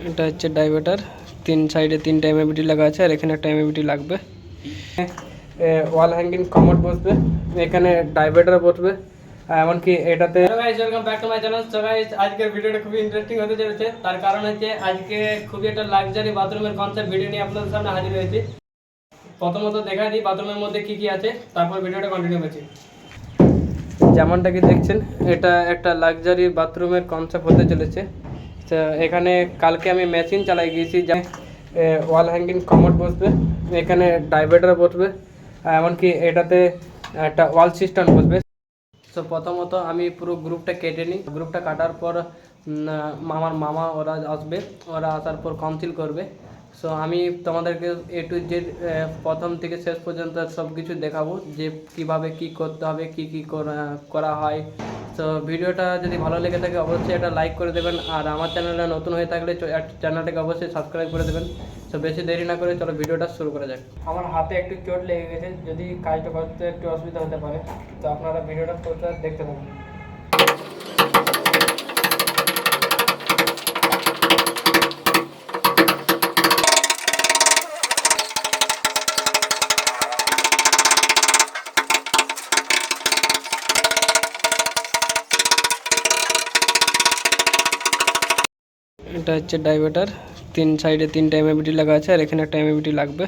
এটা হচ্ছে ডাইভার্টার, তিন সাইডে তিনটা এমএবিটি লাগা আছে আর এখানে একটা এমএবিটি লাগবে। ওয়াল হ্যাঙ্গিং কমোড বসবে, এখানে ডাইভার্টার বসবে, এমনকি এটাতে। Welcome back to my channel. So guys, আজকের ভিডিওটা খুবই ইন্টারেস্টিং হতে চলেছে, তার কারণ হচ্ছে আজকে খুবই একটা লাক্সারি বাথরুমের কনসেপ্ট ভিডিও নিয়ে আপনাদের সামনে হাজির হয়েছি। প্রথমত দেখা দিই বাথরুমের মধ্যে কি কি আছে, তারপর ভিডিওটা কন্টিনিউ করছি। যেমনটা কি দেখছেন, এটা একটা লাক্সারি বাথরুমের কনসেপ্ট হতে চলেছে। তো এখানে কালকে আমি মেশিন চালাই গিয়েছি, ওয়াল হ্যাঙ্গিং কমোড বসবে, এখানে ডাইভার্টার বসবে, এমনকি এটাতে একটা ওয়াল সিস্টেম বসবে। তো প্রথমত আমি পুরো গ্রুপটা কেটে নিই। গ্রুপটা কাটার পর আমার মামা ওরা আসবে, ওরা আসার পর কাউন্সিল করবে। সো আমি তোমাদেরকে এ টু জেড প্রথম থেকে শেষ পর্যন্ত সব কিছু দেখাবো, যে কিভাবে কি করতে হবে, কি কি করা হয়। তো ভিডিওটা যদি ভালো লেগে থাকে অবশ্যই এটা লাইক করে দেবেন, আর আমার চ্যানেলে নতুন হয়ে থাকলে চ্যানেলটাকে অবশ্যই সাবস্ক্রাইব করে দেবেন। তো বেশি দেরি না করে চলো ভিডিওটা শুরু করা যাক। আমার হাতে একটু চোট লেগে গেছে, যদি কাজটা করতে একটু অসুবিধা হতে পারে, তো আপনারা ভিডিওটা পুরোটা দেখতে পাবেন। এটা হচ্ছে ডাইভার্টার, তিন সাইডে তিনটা এমএবিটি লাগা আছে আর এখানে একটা এমএবিটি লাগবে।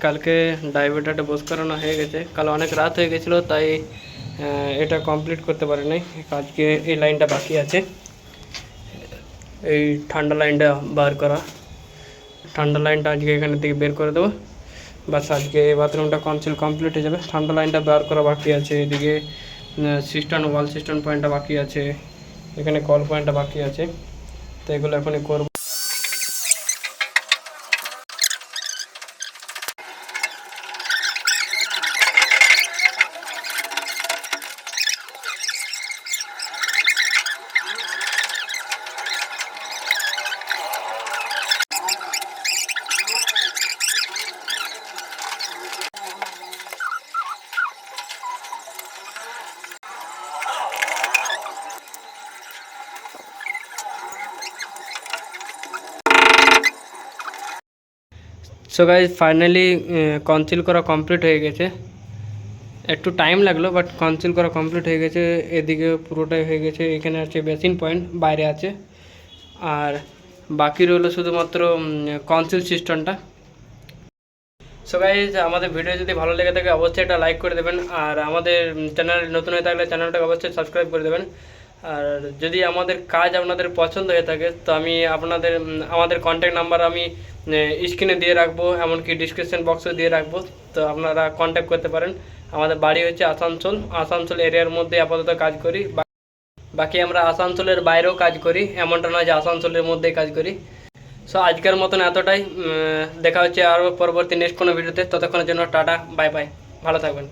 কালকে ডাইভার্টারটা বস করানো হয়ে গেছে, কাল অনেক রাত হয়ে গেছিলো, তাই এটা কমপ্লিট করতে পারি নাই। আজকে এই লাইনটা বাকি আছে, এই ঠান্ডা লাইনটা বার করা। ঠান্ডা লাইনটা আজকে এখানে থেকে বের করে দেবো, বাস আজকে এই বাথরুমটা কমপ্লিট হয়ে যাবে। ঠান্ডা লাইনটা বার করা বাকি আছে, এদিকে সিস্টেম ওয়াল সিস্টেম পয়েন্টটা বাকি আছে, এখানে কল পয়েন্টটা বাকি আছে, তো এগুলো এখনই করবো। সো গাইজ, ফাইনালি কনসিল করা কমপ্লিট হয়ে গেছে। একটু টাইম লাগলো, বাট কনসিল করা কমপ্লিট হয়ে গেছে। এদিকে পুরোটাই হয়ে গেছে, এখানে আছে বেসিন পয়েন্ট, বাইরে আছে, আর বাকি রইলো শুধুমাত্র কনসিল সিস্টেমটা। সো গাইজ, আমাদের ভিডিও যদি ভালো লেগে থাকে অবশ্যই এটা লাইক করে দেবেন, আর আমাদের চ্যানেল নতুন হয়ে থাকলে চ্যানেলটাকে অবশ্যই সাবস্ক্রাইব করে দেবেন। আর যদি আমাদের কাজ আপনাদের পছন্দ হয়ে থাকে, তো আমি আমাদের কন্ট্যাক্ট নাম্বার আমি স্ক্রিনে দিয়ে রাখবো, এমনকি ডিসক্রিপশন বক্সে দিয়ে রাখবো, তো আপনারা কন্ট্যাক্ট করতে পারেন। আমাদের বাড়ি হচ্ছে আসানসোল এরিয়ার মধ্যে আপাতত কাজ করি। বাকি আমরা আসানসোলের বাইরেও কাজ করি, এমনটা নয় যে আসানসোলের মধ্যেই কাজ করি। সো আজকের মতন এতটাই, দেখা হচ্ছে আরও পরবর্তী নেক্সট কোনো ভিডিওতে। ততক্ষণের জন্য টাটা, বাই বাই, ভালো থাকবেন।